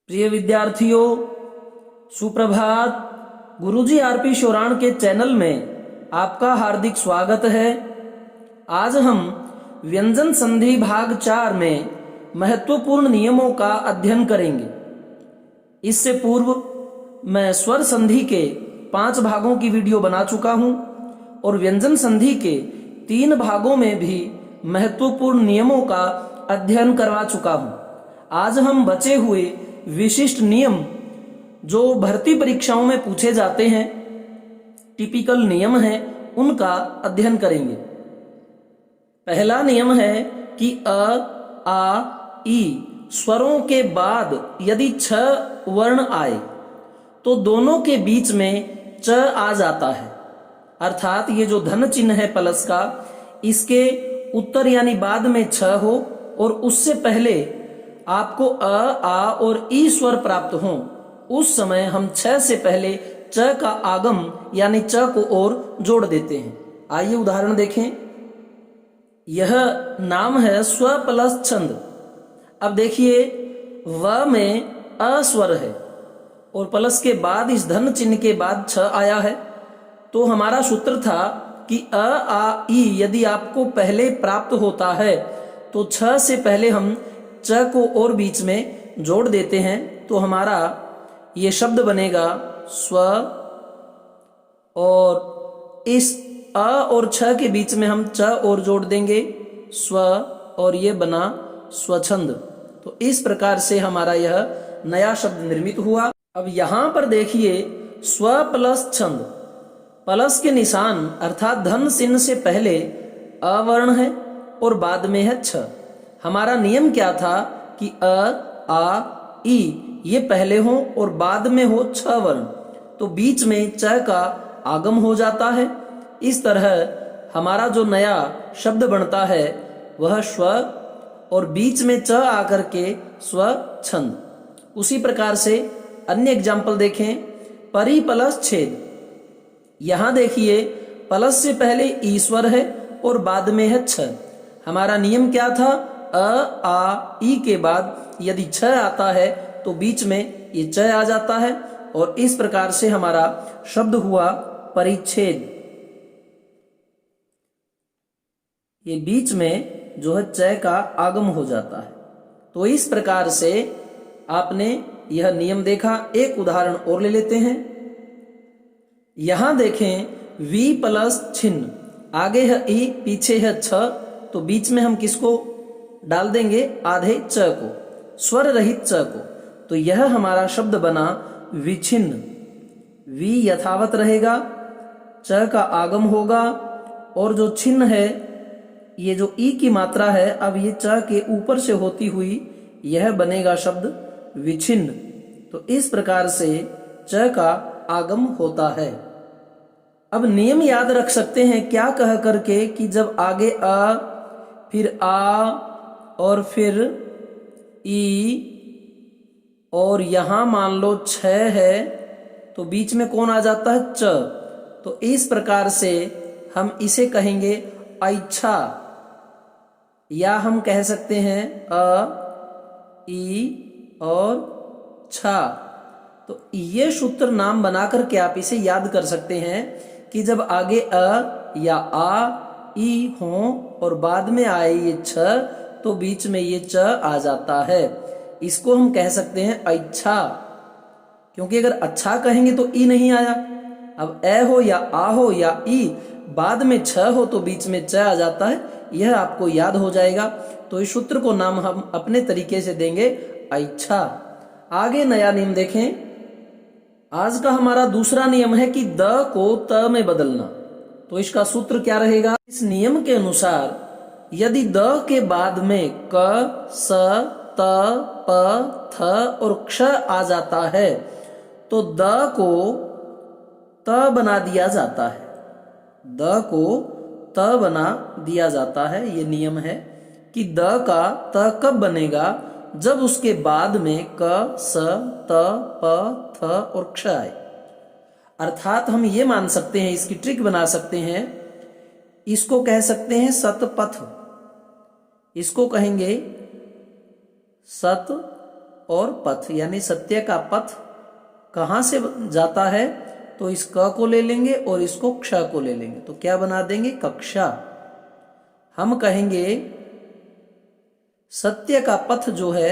प्रिय विद्यार्थियों, सुप्रभात। गुरुजी आरपी शोराण के चैनल में आपका हार्दिक स्वागत है। आज हम व्यंजन संधि भाग 4 में महत्वपूर्ण नियमों का अध्ययन करेंगे। इससे पूर्व मैं स्वर संधि के 5 भागों की वीडियो बना चुका हूं और व्यंजन संधि के 3 भागों में भी महत्वपूर्ण नियमों का अध्ययन करवा चुका हूं। आज हम बचे हुए विशिष्ट नियम जो भर्ती परीक्षाओं में पूछे जाते हैं, टिपिकल नियम हैं, उनका अध्ययन करेंगे। पहला नियम है कि अ, आ, ई स्वरों के बाद यदि 6 वर्ण आए तो दोनों के बीच में च आ जाता है। अर्थात ये जो धन चिन्ह है प्लस का, इसके उत्तर यानी बाद में 6 हो और उससे पहले आपको अ, आ और ई स्वर प्राप्त हो, उस समय हम 6 से पहले च का आगम यानी च को और जोड़ देते हैं। आइए उदाहरण देखें। यह नाम है स्व प्लस छंद। अब देखिए, व में अ स्वर है और प्लस के बाद इस धन चिन्ह के बाद 6 आया है, तो हमारा सूत्र था कि अ, आ, ई यदि आपको पहले प्राप्त होता है तो 6 से पहले हम च को और बीच में जोड़ देते हैं, तो हमारा ये शब्द बनेगा स्व, और इस अ और छ के बीच में हम च और जोड़ देंगे स्व, और ये बना स्वछंद। तो इस प्रकार से हमारा यह नया शब्द निर्मित हुआ। अब यहां पर देखिए, स्व प्लस छंद, प्लस के निशान अर्थात धन चिन्ह से पहले अवर्ण है और बाद में है छ। हमारा नियम क्या था कि अ, आ, ई ये पहले हो और बाद में हो 6 वर्ण, तो बीच में च का आगम हो जाता है। इस तरह हमारा जो नया शब्द बनता है वह स्व और बीच में च आकर के स्वछंद। उसी प्रकार से अन्य एग्जाम्पल देखें। परि प्लस छेद, यहां देखिए प्लस से पहले ईश्वर है और बाद में है छ। हमारा नियम क्या था? अ, आ, ई के बाद यदि छ आता है तो बीच में ये च आ जाता है, और इस प्रकार से हमारा शब्द हुआ परिच्छेद। ये बीच में जो है च का आगम हो जाता है। तो इस प्रकार से आपने यह नियम देखा। एक उदाहरण और ले लेते हैं। यहां देखें, वी प्लस छिन्न, आगे है ई, पीछे है छ, तो बीच में हम किसको डाल देंगे? आधे च को, स्वर रहित च को। तो यह हमारा शब्द बना विछिन्न। वी यथावत रहेगा, च का आगम होगा, और जो छिन्न है, ये जो ई की मात्रा है, अब ये च के ऊपर से होती हुई यह बनेगा शब्द विछिन्न। तो इस प्रकार से च का आगम होता है। अब नियम याद रख सकते हैं क्या कह करके कि जब आगे अ, फिर आ और फिर ई, और यहां मान लो 6 है तो बीच में कौन आ जाता है? च। तो इस प्रकार से हम इसे कहेंगे ऐच्छा, या हम कह सकते हैं अ, ई और छा। तो ये सूत्र नाम बनाकर के आप इसे याद कर सकते हैं कि जब आगे अ या आ, ई हो और बाद में आए ये छ, तो बीच में ये च आ जाता है। इसको हम कह सकते हैं ऐच्छा, क्योंकि अगर अच्छा कहेंगे तो ई नहीं आया। अब ए हो या आ हो या ई, बाद में छ हो तो बीच में च आ जाता है। यह आपको याद हो जाएगा। तो इस सूत्र को नाम हम अपने तरीके से देंगे ऐच्छा। आगे नया नियम देखें। आज का हमारा दूसरा नियम है कि द को त में बदलना। तो इसका सूत्र क्या रहेगा? इस नियम के अनुसार यदि द के बाद में क, स, त, प, थ और क्ष आ जाता है तो द को त बना दिया जाता है। द को त बना दिया जाता है। ये नियम है कि द का त कब बनेगा? जब उसके बाद में क, स, त, प, थ और क्ष आए। अर्थात हम ये मान सकते हैं, इसकी ट्रिक बना सकते हैं, इसको कह सकते हैं सतपथ, इसको कहेंगे सतपथ। और पथ, यानी सत्य का पथ कहाँ से जाता है, तो इस क को ले लेंगे और इसको क्ष को ले लेंगे, तो क्या बना देंगे, कक्षा। हम कहेंगे सत्य का पथ जो है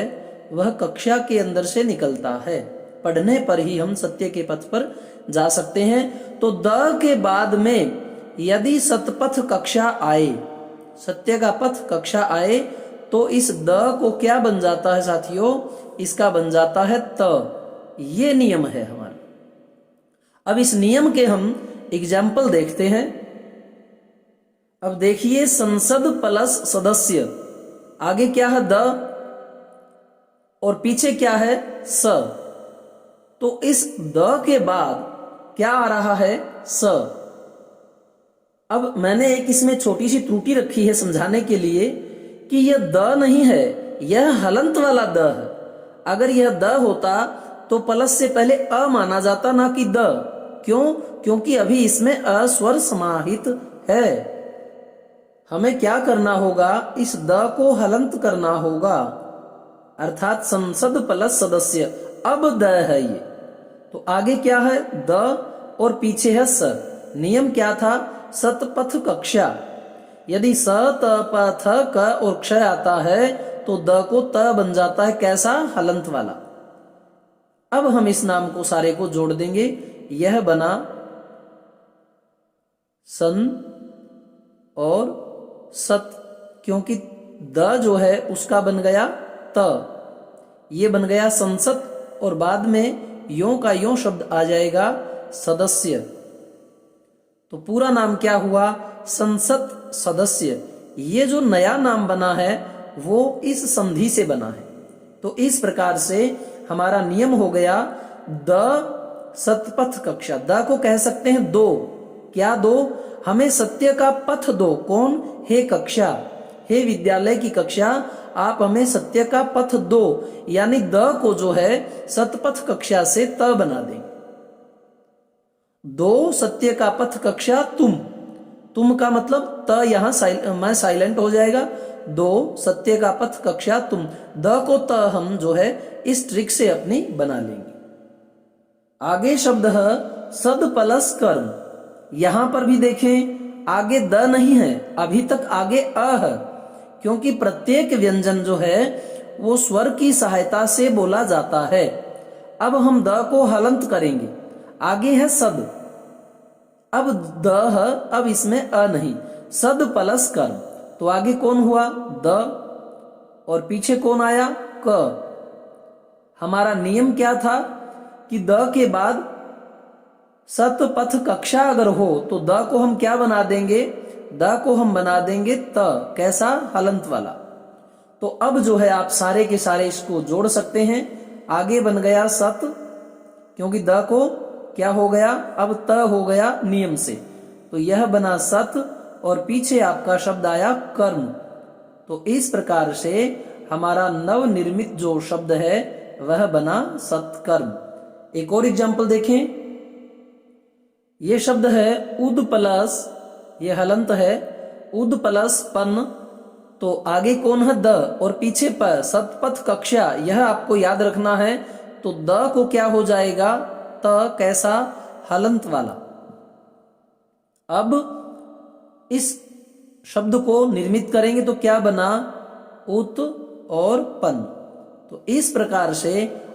वह कक्षा के अंदर से निकलता है, पढ़ने पर ही हम सत्य के पथ पर जा सकते हैं। तो द के बाद में यदि सतपथ कक्षा आए, सत्य का पथ कक्षा आए, तो इस द को क्या बन जाता है साथियों, इसका बन जाता है त। ये नियम है हमारा। अब इस नियम के हम एग्जाम्पल देखते हैं। अब देखिए, संसद प्लस सदस्य, आगे क्या है द और पीछे क्या है स, तो इस द के बाद क्या आ रहा है, स। अब मैंने एक इसमें छोटी सी त्रुटि रखी है समझाने के लिए कि यह द नहीं है, यह हलंत वाला द है। अगर यह द होता तो प्लस से पहले अ माना जाता, ना कि द। क्यों? क्योंकि अभी इसमें अ स्वर समाहित है। हमें क्या करना होगा, इस द को हलंत करना होगा, अर्थात संसद प्लस सदस्य। अब द है ये, तो आगे क्या है द और पीछे है स। नियम क्या था, सतपथ कक्षा। यदि स त प थ क और क्ष आता है तो द को त बन जाता है, कैसा, हलंत वाला। अब हम इस नाम को सारे को जोड़ देंगे, यह बना सन और सत, क्योंकि द जो है उसका बन गया त, ये बन गया संसद और बाद में यों का यों शब्द आ जाएगा सदस्य। तो पूरा नाम क्या हुआ, संसद सदस्य। ये जो नया नाम बना है वो इस संधि से बना है। तो इस प्रकार से हमारा नियम हो गया द सतपथ कक्षा। द को कह सकते हैं दो, क्या दो, हमें सत्य का पथ दो। कौन, हे कक्षा, हे विद्यालय की कक्षा, आप हमें सत्य का पथ दो, यानी द को जो है सतपथ कक्षा से त बना देंगे। दो सत्य का पथ कक्षा तुम का मतलब त यहां मैं साइलेंट हो जाएगा। दो सत्य का पथ कक्षा तुम, द को त हम जो है इस ट्रिक से अपनी बना लेंगे। आगे शब्द है सद प्लस कर्म। यहां पर भी देखें आगे द नहीं है, अभी तक आगे अ है, क्योंकि प्रत्येक व्यंजन जो है वो स्वर की सहायता से बोला जाता है। अब हम द को हलंत करेंगे, आगे है सद, अब द है, अब इसमें अ नहीं, सद प्लस कर्म। तो आगे कौन हुआ, द, और पीछे कौन आया, क। हमारा नियम क्या था कि द के बाद सतपथ कक्षा अगर हो तो द को हम क्या बना देंगे, द को हम बना देंगे त, कैसा, हलंत वाला। तो अब जो है आप सारे के सारे इसको जोड़ सकते हैं। आगे बन गया सत, क्योंकि द को क्या हो गया, अब त हो गया नियम से, तो यह बना सत और पीछे आपका शब्द आया कर्म। तो इस प्रकार से हमारा नव निर्मित जो शब्द है वह बना सत्कर्म। एक और एग्जाम्पल देखें, ये शब्द है उद प्लस, ये हलंत है, उद प्लस पन, तो आगे कौन है द और पीछे प, सतपथ कक्षा, यह आपको याद रखना है। तो द को क्या हो जाएगा, त, कैसा, हलंत वाला। अब इस शब्द को निर्मित करेंगे तो क्या बना, उत और पन। तो इस प्रकार से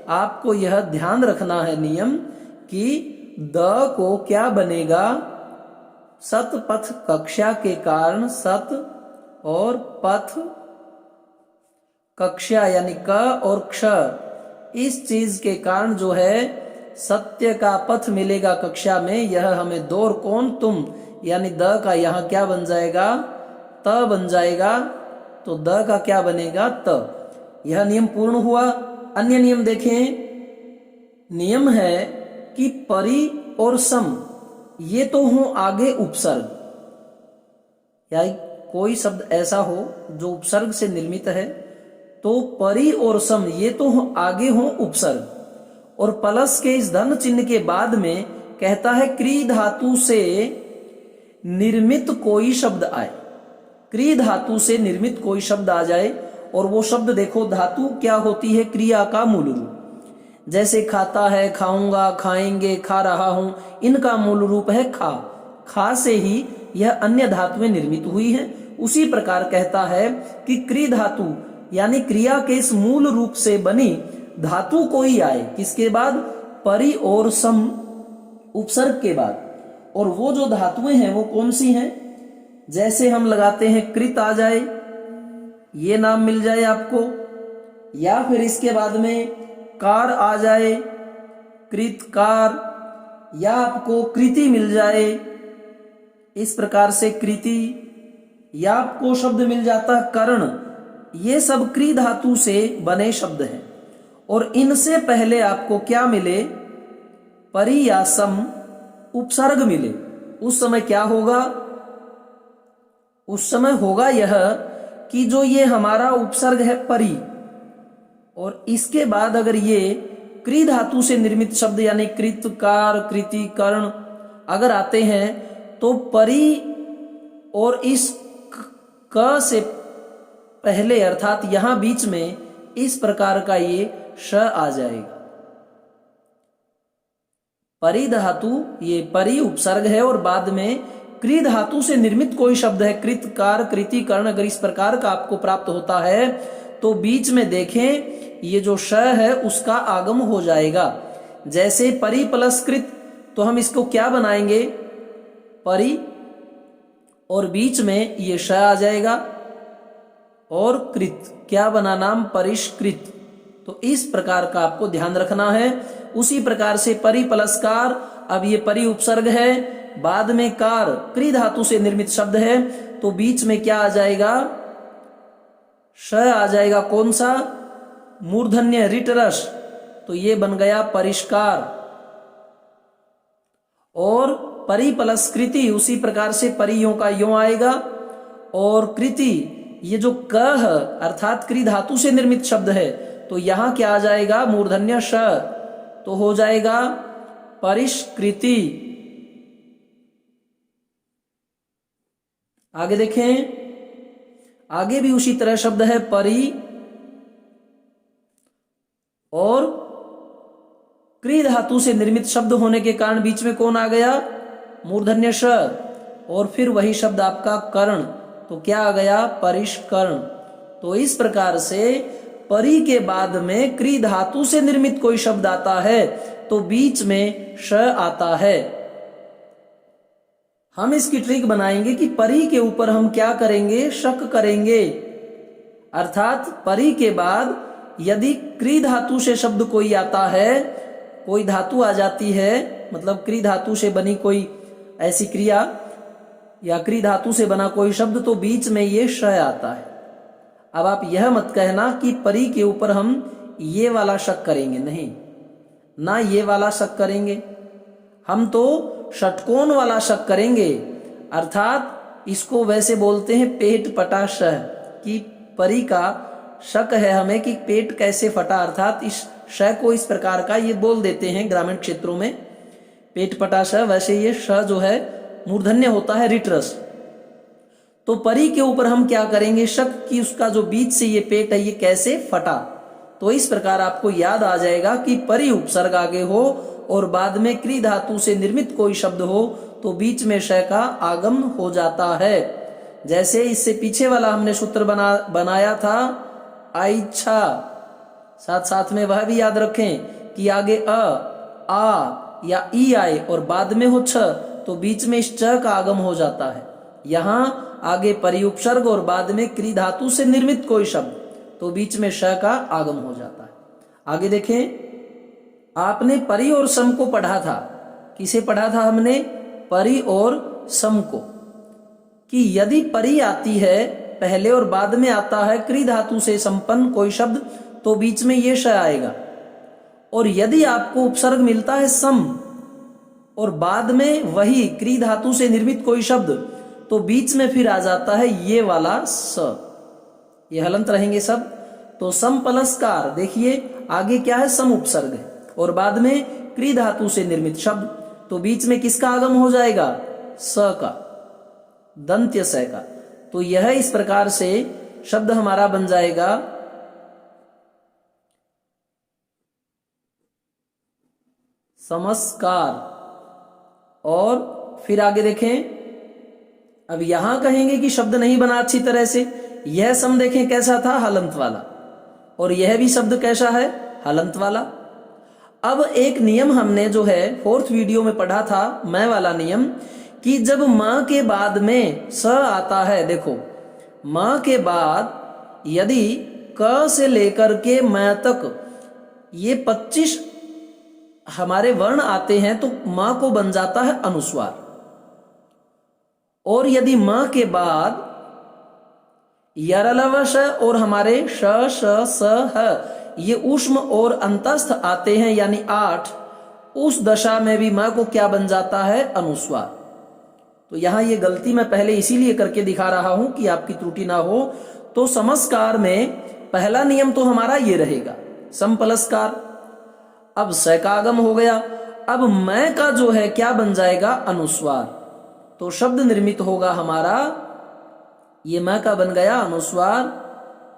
आपको यह ध्यान रखना है नियम कि द को क्या बनेगा, सतपथ कक्षा के कारण सत और पथ कक्षा यानी क और क्ष, इस चीज के कारण जो है सत्य का पथ मिलेगा कक्षा में। यह हमें दो और कौन, तुम, यानी द का यहां क्या बन जाएगा, त बन जाएगा, तो द का क्या बनेगा, त। यह नियम पूर्ण हुआ। अन्य नियम देखें, नियम है कि परि और सम, ये तो हो आगे उपसर्ग, या कोई शब्द ऐसा हो जो उपसर्ग से निर्मित है, तो परि और सम ये तो हो आगे हो उपसर्ग, और प्लस के इस धन चिन्ह के बाद में कहता है क्री धातु से निर्मित कोई शब्द आए, क्री धातु से निर्मित कोई शब्द आ जाए और वो शब्द देखो, धातु क्या होती है? क्रिया का मूल रूप। जैसे खाता है, खाऊंगा, खाएंगे, खा रहा हूं, इनका मूल रूप है खा। खा से ही यह अन्य धातुएं निर्मित हुई हैं। उसी प्रकार कहता है कि क्री धातु यानी क्रिया के इस मूल रूप से बनी धातु कोई आए, किसके बाद? परि और सम उपसर्ग के बाद। और वो जो धातुएं हैं वो कौन सी हैं? जैसे हम लगाते हैं कृत आ जाए, ये नाम मिल जाए आपको, या फिर इसके बाद में कार आ जाए, कृतकार, या आपको कृति मिल जाए, इस प्रकार से कृति, या आपको शब्द मिल जाता है कर्ण। ये सब क्री धातु से बने शब्द हैं। और इनसे पहले आपको क्या मिले? परि या सम उपसर्ग मिले। उस समय क्या होगा? उस समय होगा यह कि जो ये हमारा उपसर्ग है परि, और इसके बाद अगर ये क्री धातु से निर्मित शब्द यानी कृत, कार, कृति, कर्ण अगर आते हैं तो परि और इस क से पहले अर्थात यहां बीच में इस प्रकार का ये श आ जाएगा। परि धातु, ये परि उपसर्ग है और बाद में क्री धातु से निर्मित कोई शब्द है, कृत, कार, कृति, कर्ण, अगर इस प्रकार का आपको प्राप्त होता है तो बीच में देखें ये जो श है उसका आगम हो जाएगा। जैसे परि प्लस कृत, तो हम इसको क्या बनाएंगे? परि, और बीच में ये श आ जाएगा, और कृत क्या बना नाम? परिष्कृत। तो इस प्रकार का आपको ध्यान रखना है। उसी प्रकार से परि प्लस कार, अब ये परि उपसर्ग है, बाद में कार क्री धातु से निर्मित शब्द है, तो बीच में क्या आ जाएगा? श आ जाएगा। कौन सा? मूर्धन्य ऋटरस, तो ये बन गया परिष्कार। और परि प्लस कृति, उसी प्रकार से परि यों का यों आएगा, और कृति ये जो क है अर्थात क्री धातु से निर्मित शब्द है, तो यहां क्या आ जाएगा? मूर्धन्य श, तो हो जाएगा परिष्कृति। आगे देखें, आगे भी उसी तरह शब्द है परि, और क्री धातु से निर्मित शब्द होने के कारण बीच में कौन आ गया? मूर्धन्य श, और फिर वही शब्द आपका कर्ण, तो क्या आ गया? परिष्कर्ण। तो इस प्रकार से परि के बाद में क्री धातु से निर्मित कोई शब्द आता है तो बीच में श आता है। हम इसकी ट्रिक बनाएंगे कि परि के ऊपर हम क्या करेंगे? शक करेंगे। अर्थात परि के बाद यदि क्री धातु से शब्द कोई आता है, कोई धातु आ जाती है, मतलब क्री धातु से बनी कोई ऐसी क्रिया या क्री धातु से बना कोई शब्द, तो बीच में ये श आता है। अब आप यह मत कहना कि परि के ऊपर हम ये वाला शक करेंगे, नहीं ना, ये वाला शक करेंगे, हम तो षटकोण वाला शक करेंगे। अर्थात इसको वैसे बोलते हैं पेट पटा श, कि परि का शक है हमें कि पेट कैसे फटा, अर्थात इस श को इस प्रकार का ये बोल देते हैं ग्रामीण क्षेत्रों में, पेट पटा श। वैसे ये श जो है मूर्धन्य होता है ऋटरस। तो परि के ऊपर हम क्या करेंगे? शक कि उसका जो बीच से ये पेट है ये कैसे फटा। तो इस प्रकार आपको याद आ जाएगा कि परि उपसर्ग आगे हो और बाद में क्री धातु से निर्मित कोई शब्द हो तो बीच में श का आगम हो जाता है। जैसे इससे पीछे वाला हमने सूत्र बनाया था आइच्छा, साथ साथ में वह भी याद रखें कि आगे आ या ई आए और बाद में हो छ, तो बीच में इस च का आगम हो जाता है। यहां आगे परि उपसर्ग और बाद में क्री धातु से निर्मित कोई शब्द, तो बीच में श का आगम हो जाता है। आगे देखें, आपने परि और सम को पढ़ा था। किसे पढ़ा था हमने? परि और सम को, कि यदि परि आती है पहले और बाद में आता है क्री धातु से संपन्न कोई शब्द, तो बीच में ये श आएगा। और यदि आपको उपसर्ग मिलता है सम और बाद में वही क्री धातु से निर्मित कोई शब्द, तो बीच में फिर आ जाता है ये वाला स। ये हलंत रहेंगे सब। तो सम प्लस कार, देखिए आगे क्या है? सम उपसर्ग है और बाद में क्री धातु से निर्मित शब्द, तो बीच में किसका आगम हो जाएगा? स का, दंत्य स का। तो यह इस प्रकार से शब्द हमारा बन जाएगा समस्कार। और फिर आगे देखें, अब यहां कहेंगे कि शब्द नहीं बना अच्छी तरह से। यह सम देखें कैसा था, हलंत वाला, और यह भी शब्द कैसा है, हलंत वाला। अब एक नियम हमने जो है 4th वीडियो में पढ़ा था, मैं वाला नियम, कि जब मां के बाद में स आता है, देखो मां के बाद यदि क से लेकर के मैं तक ये 25 हमारे वर्ण आते हैं तो मां को बन जाता है अनुस्वार। और यदि मां के बाद यरलव श और हमारे श श स ह ये ऊष्म और अंतस्थ आते हैं, यानी 8, उस दशा में भी मां को क्या बन जाता है, अनुस्वार। तो यहां ये गलती मैं पहले इसीलिए करके दिखा रहा हूं कि आपकी त्रुटि ना हो। तो समस्कार में पहला नियम तो हमारा ये रहेगा, समपलस्कार। अब स का आगम हो गया, अब मैं का जो है क्या बन जाएगा, अनुस्वार। तो शब्द निर्मित होगा हमारा, ये मैं का बन गया अनुस्वार,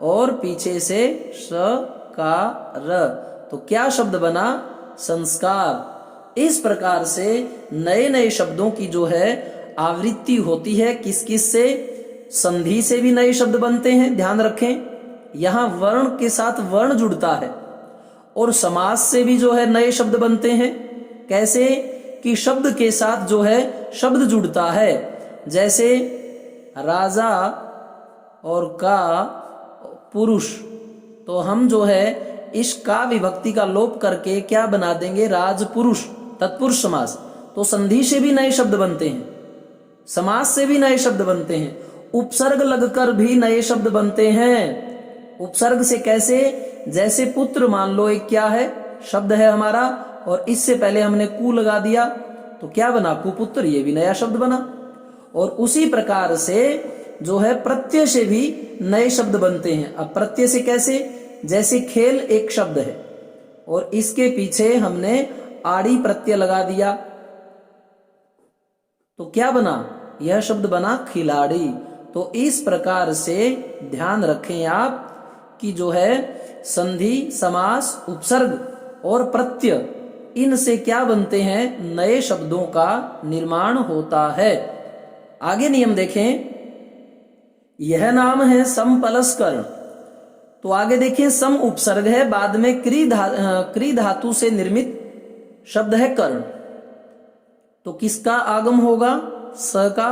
और पीछे से स का र, तो क्या शब्द बना, संस्कार। इस प्रकार से नए नए शब्दों की जो है आवृत्ति होती है। किस किस से, संधि से भी नए शब्द बनते हैं, ध्यान रखें यहां वर्ण के साथ वर्ण जुड़ता है। और समास से भी जो है नए शब्द बनते हैं। कैसे कि शब्द के साथ जो है शब्द जुड़ता है, जैसे राजा और का पुरुष, तो हम जो है इस का विभक्ति का लोप करके क्या बना देंगे, राजपुरुष, तत्पुरुष समास। तो संधि से भी नए शब्द बनते हैं, समास से भी नए शब्द बनते हैं, उपसर्ग लगकर भी नए शब्द बनते हैं। उपसर्ग से कैसे, जैसे पुत्र मान लो एक क्या है, शब्द है हमारा, और इससे पहले हमने कु लगा दिया तो क्या बना, कुपुत्र, ये भी नया शब्द बना। और उसी प्रकार से जो है प्रत्यय से भी नए शब्द बनते हैं। अब प्रत्यय से कैसे, जैसे खेल एक शब्द है और इसके पीछे हमने आड़ी प्रत्यय लगा दिया तो क्या बना, यह शब्द बना खिलाड़ी। तो इस प्रकार से ध्यान रखें आप कि जो है संधि, समास, उपसर्ग और प्रत्यय, इनसे क्या बनते हैं, नए शब्दों का निर्माण होता है। आगे नियम देखें, यह नाम है समपलस्करण। तो आगे देखें, सम उपसर्ग है, बाद में क्री धातु से निर्मित शब्द है कर्ण। तो किसका आगम होगा, स का,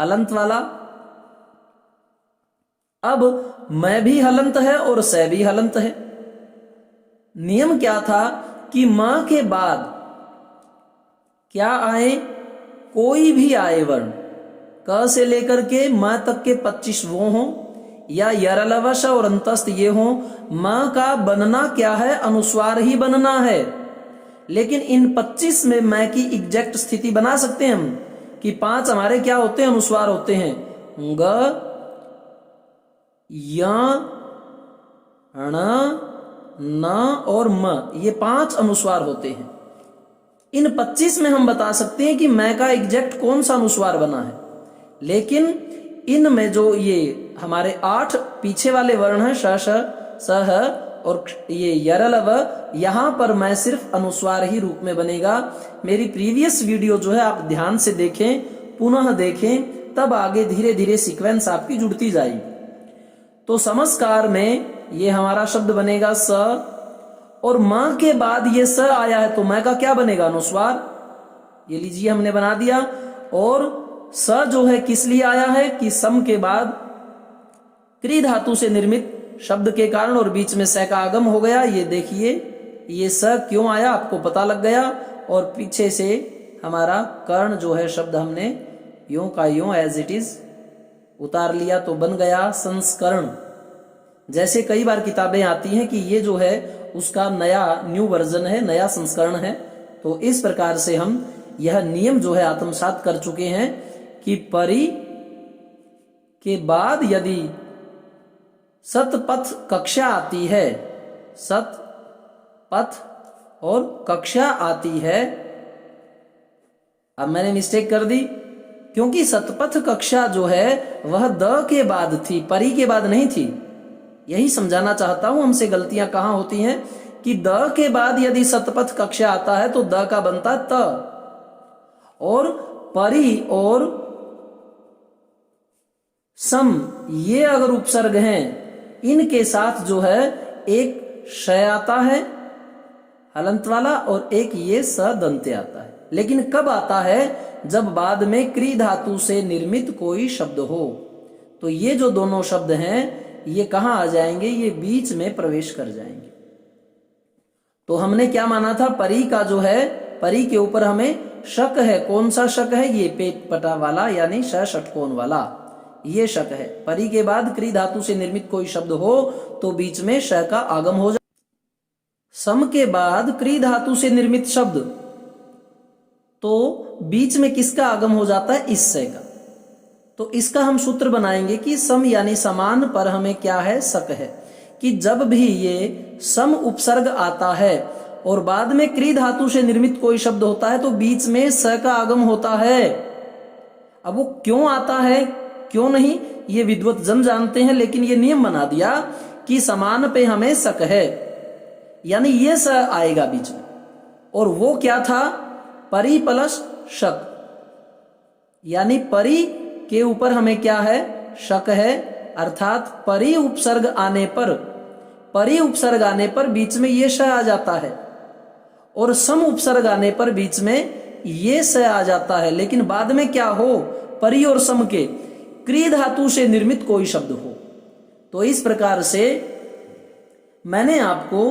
हलंत वाला। अब मैं भी हलंत है और स भी हलंत है। नियम क्या था कि मां के बाद क्या आए, कोई भी आए वर्ण, क से लेकर के मां तक के 25 वो हों, या यरलवश और अंतस्थ ये हों, मां का बनना क्या है, अनुस्वार ही बनना है। लेकिन इन 25 में मैं की एग्जैक्ट स्थिति बना सकते हैं हम कि 5 हमारे क्या होते हैं, अनुस्वार होते हैं, ग, य, ण, न और म, ये 5 अनुस्वार होते हैं। इन 25 में हम बता सकते हैं कि मैं का एग्जैक्ट कौन सा अनुस्वार बना है। लेकिन इनमें जो ये हमारे 8 पीछे वाले वर्ण हैं, श, श, स, ह और ये यरलव, यहां पर मैं सिर्फ अनुस्वार ही रूप में बनेगा। मेरी प्रीवियस वीडियो जो है आप ध्यान से देखें, पुनः देखें, तब आगे धीरे धीरे सीक्वेंस आपकी जुड़ती जाएगी। तो समस्कार में ये हमारा शब्द बनेगा स, और मां के बाद ये स आया है तो मैं का क्या बनेगा, अनुस्वार। ये लीजिए हमने बना दिया। और स जो है किस लिए आया है कि सम के बाद क्री धातु से निर्मित शब्द के कारण और बीच में स का आगम हो गया। ये देखिए ये स क्यों आया आपको पता लग गया। और पीछे से हमारा कर्ण जो है शब्द हमने यों का यों एज इट इज उतार लिया तो बन गया संस्करण। जैसे कई बार किताबें आती हैं कि ये जो है उसका न्यू वर्जन है, नया संस्करण है। तो इस प्रकार से हम यह नियम जो है आत्मसात कर चुके हैं कि परि के बाद यदि सतपथ कक्षा आती है, सतपथ और कक्षा आती है, अब मैंने मिस्टेक कर दी क्योंकि सतपथ कक्षा जो है वह द के बाद थी, परी के बाद नहीं थी। यही समझाना चाहता हूं, हमसे गलतियां कहां होती हैं कि द के बाद यदि सतपथ कक्षा आता है तो द का बनता त, और परी और सम ये अगर उपसर्ग हैं, इनके साथ जो है एक श आता है हलंत वाला और एक ये स दंते आता है। लेकिन कब आता है? जब बाद में क्री धातु से निर्मित कोई शब्द हो। तो ये जो दोनों शब्द हैं ये कहां आ जाएंगे? ये बीच में प्रवेश कर जाएंगे। तो हमने क्या माना था? परी का जो है, परी के ऊपर हमें शक है। कौन सा शक है? ये पेट पटा वाला यानी श षटकोण वाला, ये शक है। परी के बाद क्री धातु से निर्मित कोई शब्द हो तो बीच में श का आगम हो जाए। सम के बाद क्री धातु से निर्मित शब्द, तो बीच में किसका आगम हो जाता है? इस स का। तो इसका हम सूत्र बनाएंगे कि सम यानी समान पर हमें क्या है? शक है कि जब भी ये सम उपसर्ग आता है और बाद में क्री धातु से निर्मित कोई शब्द होता है तो बीच में स का आगम होता है। अब वो क्यों आता है, क्यों नहीं, ये विद्वत जन जानते हैं, लेकिन ये नियम बना दिया कि समान पे हमें शक है, यानी ये स आएगा बीच में। और वो क्या था? परी प्लस शक, यानी परी के ऊपर हमें क्या है? शक है। अर्थात परी उपसर्ग आने पर, परी उपसर्ग आने पर बीच में ये श आ जाता है, और सम उपसर्ग आने पर बीच में ये स आ जाता है। लेकिन बाद में क्या हो? परी और सम के क्री धातु से निर्मित कोई शब्द हो। तो इस प्रकार से मैंने आपको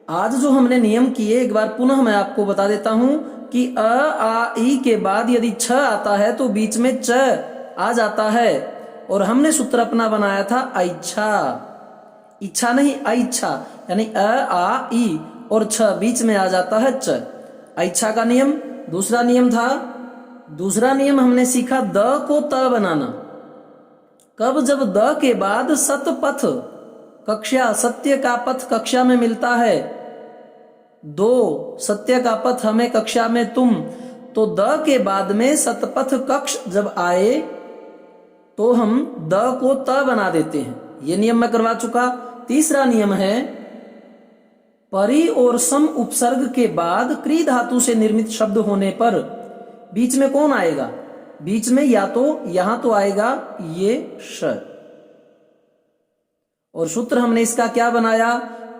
आज जो हमने नियम किए, एक बार पुनः मैं आपको बता देता हूं कि अ आ ई के बाद यदि छ आता है तो बीच में च आ जाता है। और हमने सूत्र अपना बनाया था ऐच्छा, इच्छा नहीं ऐच्छा, यानी अ आ ई और छ बीच में आ जाता है च, ऐच्छा का नियम। दूसरा नियम था, दूसरा नियम हमने सीखा द को त बनाना। कब? जब द के बाद सतपथ कक्षा, सत्य का पथ कक्षा में मिलता है, दो सत्य का पथ हमें कक्षा में तुम, तो द के बाद में सतपथ कक्ष जब आए तो हम द को त बना देते हैं। ये नियम मैं करवा चुका। तीसरा नियम है परी और सम उपसर्ग के बाद क्री धातु से निर्मित शब्द होने पर बीच में कौन आएगा? बीच में या तो यहां तो आएगा ये श, और सूत्र हमने इसका क्या बनाया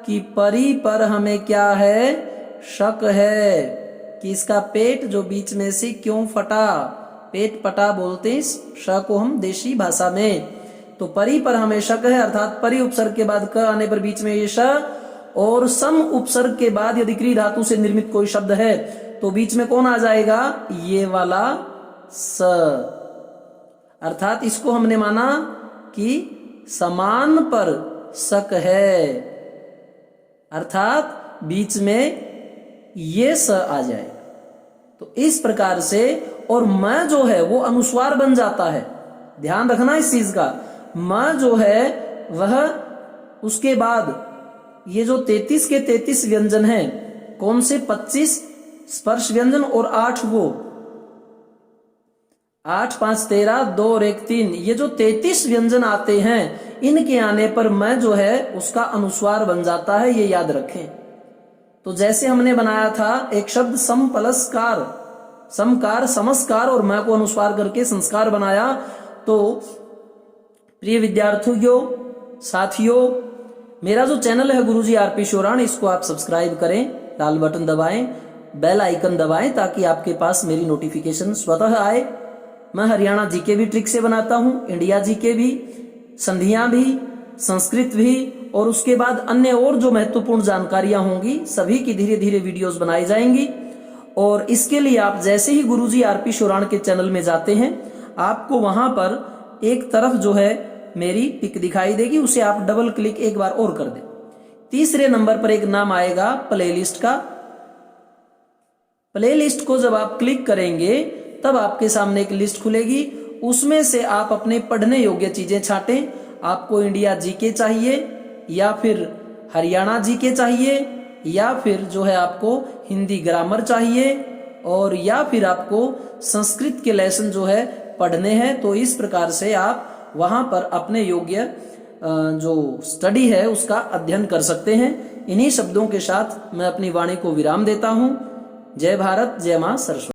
कि परी पर हमें क्या है? शक है कि इसका पेट जो बीच में से क्यों फटा, पेट पटा बोलते हैं श को हम देशी भाषा में। तो परी पर हमें शक है, अर्थात परी उपसर्ग के बाद क आने पर बीच में ये श, और सम उपसर्ग के बाद यदि क्री धातु से निर्मित कोई शब्द है तो बीच में कौन आ जाएगा? ये वाला स। अर्थात इसको हमने माना कि समान पर शक है, अर्थात बीच में ये स आ जाएगा। तो इस प्रकार से, और म जो है वो अनुस्वार बन जाता है, ध्यान रखना इस चीज का। म जो है वह उसके बाद ये जो 33 के 33 व्यंजन हैं, कौन से? 25 स्पर्श व्यंजन और 8 वो 8 5 13 2 और 1 3, ये जो 33 व्यंजन आते हैं, इनके आने पर मैं जो है उसका अनुस्वार बन जाता है, ये याद रखें। तो जैसे हमने बनाया था एक शब्द सम प्लस कार, समकार समस्कार, और मैं को अनुस्वार करके संस्कार बनाया। तो प्रिय विद्यार्थियों, साथियों, मेरा जो चैनल है गुरुजी आरपी शोराण, इसको आप सब्सक्राइब करें, लाल बटन दबाएं, बेल आइकन दबाएं ताकि आपके पास मेरी नोटिफिकेशन स्वतः आए। मैं हरियाणा जीके भी ट्रिक से बनाता हूं, इंडिया जीके भी, संधियां भी, संस्कृत भी, और उसके बाद अन्य और जो महत्वपूर्ण जानकारियां होंगी सभी की धीरे धीरे वीडियोस बनाई जाएंगी। और इसके लिए आप जैसे ही गुरुजी आरपी शोराण के चैनल में जाते हैं, आपको वहां पर एक तरफ जो है मेरी पिक दिखाई देगी, उसे आप डबल क्लिक एक बार और कर दें। तीसरे नंबर पर एक नाम आएगा प्लेलिस्ट का। प्लेलिस्ट को जब आप क्लिक करेंगे तब आपके सामने एक लिस्ट खुलेगी, उसमें से आप अपने पढ़ने योग्य चीजें छांटें। आपको इंडिया जीके चाहिए या फिर हरियाणा जीके चाहिए या फिर जो है आपको हिंदी ग्रामर चाहिए और या फिर आपको संस्कृत के लेसन जो है पढ़ने हैं, तो इस प्रकार से आप वहां पर अपने योग्य जो स्टडी है उसका अध्ययन कर सकते हैं। इन्हीं शब्दों के साथ मैं अपनी वाणी को विराम देता हूं। जय भारत, जय मां सरस्वती।